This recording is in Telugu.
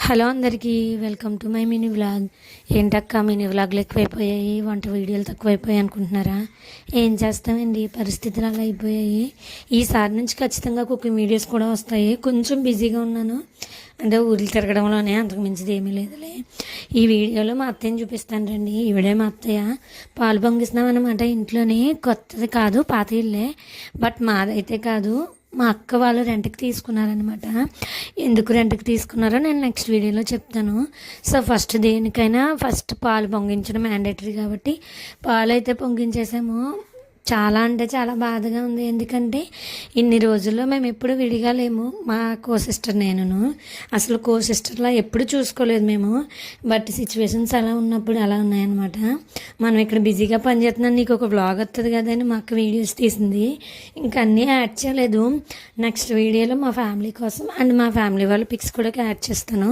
హలో అందరికీ welcome to my mini vlog. ఏంటక్క మినీ వ్లాగ్లు ఎక్కువైపోయాయి, వంట వీడియోలు తక్కువైపోయాయి అనుకుంటున్నారా? ఏం చేస్తామండి, పరిస్థితులు అలా అయిపోయాయి. ఈసారి నుంచి ఖచ్చితంగా కుకింగ్ వీడియోస్ కూడా వస్తాయి. కొంచెం బిజీగా ఉన్నాను, అంటే ఊరికి తిరగడంలోనే, అంతకు మించిది ఏమీ లేదులే. ఈ వీడియోలో మా అత్తయ్యని చూపిస్తాను రండి. ఈవిడే మా అత్తయ్య. పాలు పొంగిస్తున్నాం అనమాట. ఇంట్లోనే, కొత్తది కాదు, పాత ఇల్లే, బట్ మాదైతే కాదు, మా అక్క వాళ్ళు రెంట్కి తీసుకున్నారనమాట. ఎందుకు రెంట్కి తీసుకున్నారో నేను నెక్స్ట్ వీడియోలో చెప్తాను. సో ఫస్ట్ దేనికైనా ఫస్ట్ పాలు పొంగించడం మ్యాండేటరీ కాబట్టి పాలు అయితే పొంగించేసాము. చాలా అంటే చాలా బాధగా ఉంది. ఎందుకంటే ఇన్ని రోజుల్లో మేము ఎప్పుడు విడిగా లేము. మా కో సిస్టర్ నేనును అసలు కో సిస్టర్లా ఎప్పుడు చూసుకోలేదు మేము. బట్ సిచ్యువేషన్స్ అలా ఉన్నప్పుడు అలా ఉన్నాయన్నమాట. మనం ఇక్కడ బిజీగా పనిచేస్తున్నాను, నీకు ఒక వ్లాగ్ వస్తుంది కదా అని మా అక్క వీడియోస్ తీసింది. ఇంకా అన్నీ యాడ్ చేయలేదు. నెక్స్ట్ వీడియోలో మా ఫ్యామిలీ కోసం అండ్ మా ఫ్యామిలీ వాళ్ళ పిక్స్ కూడా యాడ్ చేస్తాను.